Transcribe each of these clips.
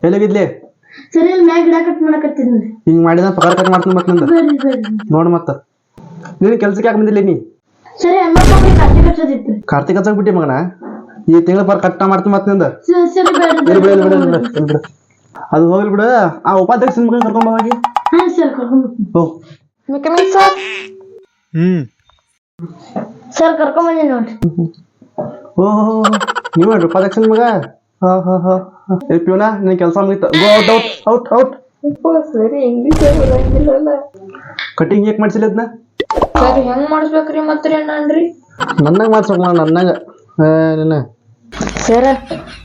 ಎಲ್ಲಿಗಿದ್ಲಿ ಸರಿ ಅಲ್ಲಿ ಮ್ಯಾಗ ಗಿಡ ಕಟ್ ಮಾಡಕತ್ತಿದ್ನಿ. ಹಿಂಗ್ ಮಾಡಿದ ಪಗಾರ ಕಟ್ ಮಾಡ್ತೀನಿ ಮತ್ ನಿಂದ ನೋಡ್ ಮತ್ತ ನೀನ್ ಕೆಲ್ಸಕ್ಕೆ ಯಾಕೆ ಬಂದಿಲ್ಲ ನೀ? ಸರಿ ಅಮ್ಮಪ್ಪಗೆ ಕಾರ್ತಿಕ್ ಹಚ್ಚೋದಿತ್ತು. ಕಾರ್ತಿಕ್ ಹಚ್ಚಕ್ ಬಿಟ್ಟಿ ಮಗನ ಈ ತಿಂಗಳ ಪಗಾರ ಕಟ್ ಮಾಡ್ತೀನಿ ಮತ್ ನಿಂದ. ಸರಿ ಬಿಡ ಅದು ಹೋಗ್ಲಿ ಬಿಡ. ಆ ಉಪಾಧ್ಯಕ್ಷ ಮಗನ್ ಕರ್ಕೊಂಡ್ ಹೋಗಿ. ಹಾ ಸರ್ ಕರ್ಕೊಂಡ್ ಹೋಗ್ ಸರ್. ಸರ್ ಕರ್ಕೊಂಡ್ ಬಂದಿ ನೋಡ್ರಿ. ಓಹೋ ನೀವ್ ನೋಡ್ರಿ ಉಪಾಧ್ಯಕ್ಷ ಮಗ. ಪ್ಯೂನ ನಿನ್ ಕೆಲಸ ಮುಗಿತ. Go out out. ಸರಿ ಇಂಗ್ಲಿಷ್ ಬರಂಗಿಲ್ಲಲ್ಲ. ಕಟಿಂಗ್ ಹೇಗ್ ಮಾಡ್ಸಿಲ್ಲ ಅದನ್ನ? ಸರಿ ಹೆಂಗ್ ಮಾಡಿಸ್ಬೇಕ್ರಿ ಮತ್ರಿ ಅಣ್ಣನ್ರಿ? ನನ್ನಂಗ ಮಾಡ್ಸೋಕ್ ನನ್ನಂಗ ನಿನ್ನ ಸರ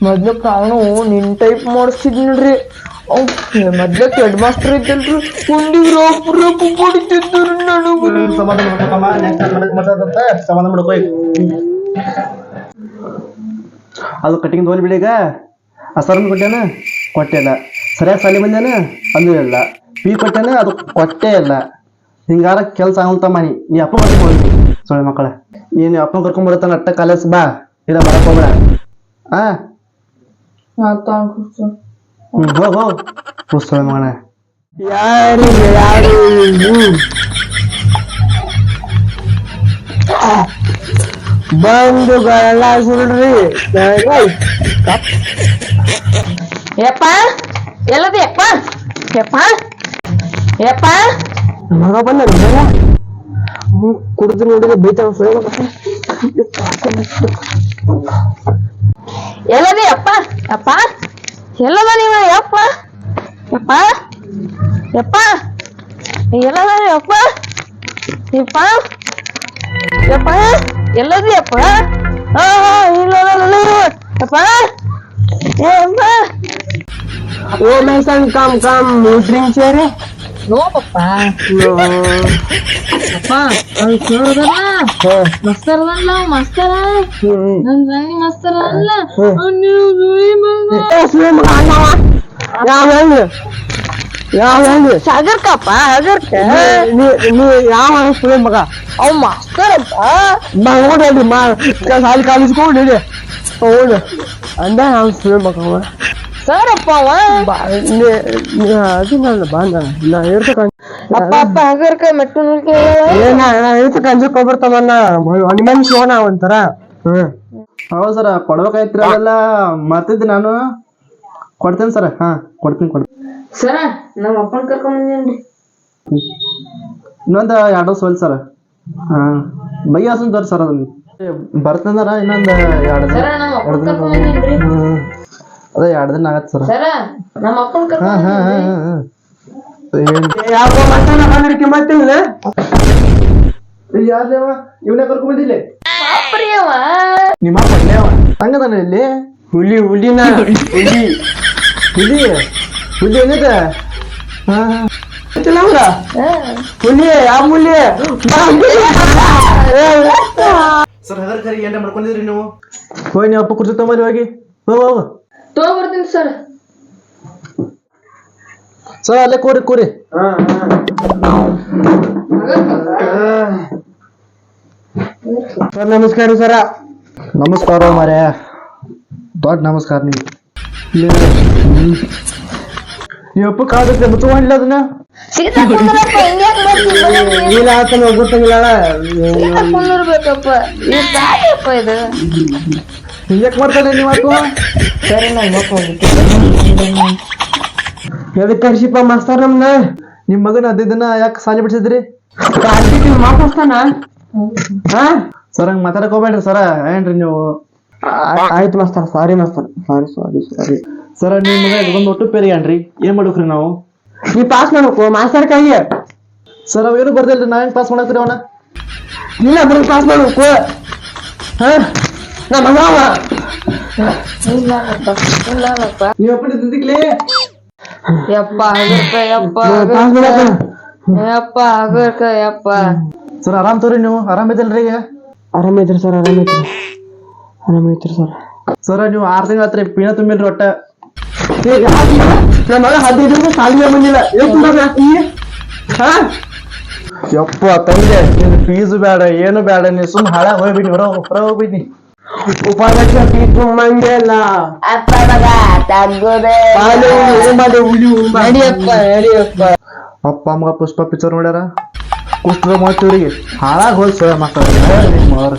ಮೊದ್ಲು ಕಾರಣು ನಿನ್ ಟೈಪ್ ಮಾಡಿಸ್ತಿದ್ ನೋಡ್ರಿ. ಮೊದ್ಲು ಹೆಡ್ ಮಾಸ್ಟರ್ ಐತಲ್ರಿ ಕುಂಡಿಗ್ ರೊಪ್ಪ ಹೊಡಿತಿದ್ರು ನನಗೂ. ಸಮಾಧಾನ ಮಾಡ್ಕೋ. ಅದು ಕಟಿಂಗ್ ಹೋಲ್ ಬಿಡಿ. ಈಗ ಆ ಸರ್ನ ಕೊಟ್ಟೇನ ಕೊಟ್ಟೆ ಇಲ್ಲ. ಸರಿಯಾಗಿ ಸಾಲಿ ಬಂದೇನ ಅದು ಇಲ್ಲ. ಫೀ ಕೊಟ್ಟೇನ ಅದು ಕೊಟ್ಟೇ ಇಲ್ಲ. ಹಿಂಗಾರ ಕೆಲ್ಸ ಆಗಂತ ಮನಿ ನೀ ಅಪ್ಪ ಕರ್ಕೊಂಡ್ ಸೊಳ್ಳೆ ಮಕ್ಕಳ. ನೀನು ಅಪ್ಪನ ಕರ್ಕೊಂಡ್ ಬಿಡತ್ತಾನ ಅಟ್ಟ ಕಾಲೇಜ್ ಬಾ. ಇಲ್ಲ ಬರಕ್ ಹೋಗ್ಬೇಡ. ಹೋಗ್ ಸೊಳ್ಳೆ ಮಗನ. ಯಾರು ಬಂಧುಗಳೆಲ್ಲ ಸುಳ್ರಿ. ಯಪ್ಪ ಎಲ್ಲದ ಯಪ್ಪ ಯಪ್ಪ ಯಪ್ಪ ಮಗ ಬಂದ ಕುಡಿದು ನೋಡಿದ್ರೆ ಬೈತಾವ. ಎಲ್ಲದ ಯಪ್ಪ ಯಪ್ಪ ಎಲ್ಲದ ನೀವ ಯಪ್ಪ ಯಪ್ಪ ಯಪ್ಪ ಎಲ್ಲದ ಯಪ್ಪ ಯಪ್ಪ ಯಪ್ಪ ಎಲ್ಲದ ಯಪ್ಪ ಯಪ್ಪ ಓ ಮೇಸನ್ ಕಮ್ ಡ್ರಿಂಕ್ ಸೇರಿ ನೋ ಪಪ್ಪ ಅಪ್ಪ ಮಸ್ತರ್ದಲ್ಲ ಮಸ್ತರ ನನ್ ರಾಣಿ ಮಸ್ತರ ಅಲ್ಲ ಸಾಗರ್ಕಪ್ಪ ಸಾಗರ್ಕ ಯಾವ ಸುಳಿ ಮಗ ಅವ್ ಮಾಸ್ತರಪ್ಪ ನೋಡ್ರಿ ಸಾಲಿ ಕಾಲಿಸ್ಕೊಂಡು ಹೌದು ಅಂದ ಅವ್ನು ಸುಳಿ ಮಗ ಅವ ಸರಪ್ಪ ಅವ ಅದು ನಾನು ಬಂದ ನಾ ಇರ್ತಕ್ಕ ಅಪ್ಪ ಅಪ್ಪ ಹಾಗರ್ಕ ಮೆಟ್ಟು ಇರ್ತಕ್ಕ ಅಂಜಕ್ ಹೋಗ್ಬರ್ತಾವನ್ನ ನಿಮ್ಮನ್ ಶಿವನ ಒಂಥರ. ಹೌದು ಸರ ಕೊಡ್ಬೇಕಾಯ್ತ್ರಿ. ಅದೆಲ್ಲ ಮರ್ತಿದ್ದೆ ನಾನು. ಕೊಡ್ತೇನೆ ಸರ. ಕೊಡ್ತೀನಿ ಸರ ನಮ್ಮ ಅಪ್ಪನ ಕರ್ಕೊಂಡ್ ಬಂದೇನ್ರಿ. ಇನ್ನೊಂದು 2 ಸೋಲ್ ಸರ. ಬೈ ಹಾಸನ್ ತೋರಿ ಸರ್ ಅದನ್ನ ಬರ್ತಂದಾರ ಇನ್ನೊಂದು 2 ದಿನ. ಅದೇ 2 ದಿನ ಆಗತ್ತೆ ಸರ್. ಯಾವ್ದೇವ ಇವನೇ ಕರ್ಕೊಂಡ್ ಬಂದಿಲ್ಲ ನಿಮ್ಮ ಹಂಗದಾನ ಇಲ್ಲಿ. ಹುಲಿ ಹುಲಿನ ಹುಲಿ ಹುಲಿ ಹುಲಿ ಏನಿದೆ? ಹುಲಿ ಯಾವ ಹುಲಿ ಸರ್ ಹಗರ್ ಕರಿ ಏನ್ ಮಾಡ್ಕೊಂಡಿದ್ರಿ ನೀವು? ಹೋಗಿ ನೀವು ಅಪ್ಪ ಕುರ್ಚಿ ತಗೊಂಬಲ್ಲಿ ಹೋಗಿ. ಹೋಗ ತಗೊಂಡ್ಬರ್ತೀನಿ ಸರ್. ಸರ್ ಅಲ್ಲೇ ಕೂರಿ. ಸರ್ ನಮಸ್ಕಾರ ಸರ. ನಮಸ್ಕಾರ ಮಾರ್ಯ. ದೊಡ್ಡ ನಮಸ್ಕಾರ. ನೀವು ಅಪ್ಪ ಕಾದಕ್ಕೆ ಮುಚ್ಕೊಂಡಿಲ್ಲ ಅದನ್ನ. ಇಲ್ಲ ಆತನ ಗೊತ್ತಾಗಿಲ್ಲ. ಯಾಕೆ ಮಾಡ್ತಾನೆ ನೀವು ಅಪ್ಪ? ಸರಿ ನಾನು ಎದಕ್ ಕರ್ಸಿಪ್ಪ ಮಾಸ್ತರ್ ನಮ್ನ? ನಿಮ್ ಮಗನ 15 ದಿನ ಯಾಕೆ ಸಾಲಿ ಬಿಡ್ಸಿದ್ರಿ? ಮಾತಾಡ್ತಾನ ಸರ್ ಹಂಗ ಮಾತಾಡಕ್ ಹೋಗ್ಬೇಡ್ರಿ ಸರ. ಏನ್ರಿ ನೀವು? ಆಯ್ತು ಮಾಸ್ತರ್. ಸಾರಿ ಮಾಸ್ತರ್. ಸಾರಿ ಸರ ನಿಮ್ ಮಗ ಒಂದು ಒಟ್ಟು ಪೇರಿಗನ್ರಿ. ಏನ್ ಮಾಡ್ಬೇಕ್ರಿ ನಾವು? ನೀ ಪಾಸ್ ಮಾಡ್ಬೇಕು ಮಾಸ್ತರ್ ಕೈಗೆ. ಸರ್ ಅವೇನು ಬರ್ದಿಲ್ರಿ. ನಾ ಹೆಂಗ್ ಪಾಸ್ ಮಾಡಕ್ರಿ ಅವನ? ಇಲ್ಲ ಬರೀ ಪಾಸ್ ಮಾಡ್ಬೇಕು. ನಮ್ಮ ಮಗ ಅವ. ಇಲ್ಲಪ್ಪ ನೀವು ಅಪ್ಪ ತಿಂತಿಕ್ಲಿ ಯಪ್ಪ ಆಗರ್ಕ ಯಪ್ಪ ಯಪ್ಪ ಆಗರ್ಕ ಯಪ್ಪ ಸರ್ ಆರಾಮ್ ತೋರಿ ನೀವು ಆರಾಮಿದ್ದಲ್ರಿ ಈಗ ಆರಾಮೈತ್ರಿ ಸರ್ ಆರಾಮೈತ್ರಿ ಸರ್ ಸರ ನೀವು 6 ತಿಂಗಳ ಹತ್ರ ಪೀಣ ತುಂಬಿಲ್ರಿ ಒಟ್ಟ ನಮ್ಮ ಮಗ 15 ಸಾಲಿಗೆ ಬಂದಿಲ್ಲ ಯಪ್ಪ ತಂದೆ ನಿನ್ ಫೀಸ್ ಬೇಡ ಏನು ಬೇಡ ನೀ ಸುಮ್ ಹಾಳಾಗ ಹೋಗ್ಬಿಡಿ ಹೊರ ಹೋಗ್ಬಿಡಿ ಉಪಾಧ್ಯಕ್ಷ ಫೀಸ್ ತುಂಬಂಗಿಲ್ಲ ನಡಿಯಪ್ಪ ಅಪ್ಪ ಅಮ್ಮ ಪುಷ್ಪ ಪಿಕ್ಚರ್ ನೋಡ್ಯಾರ ಕುಷ್ಟ್ರ ಮಾಡ್ತೀವ್ರಿಗೆ ಹಾಳಾಗ ಹೋಗಿ ಸರ್ ಮಕ್ಕಳು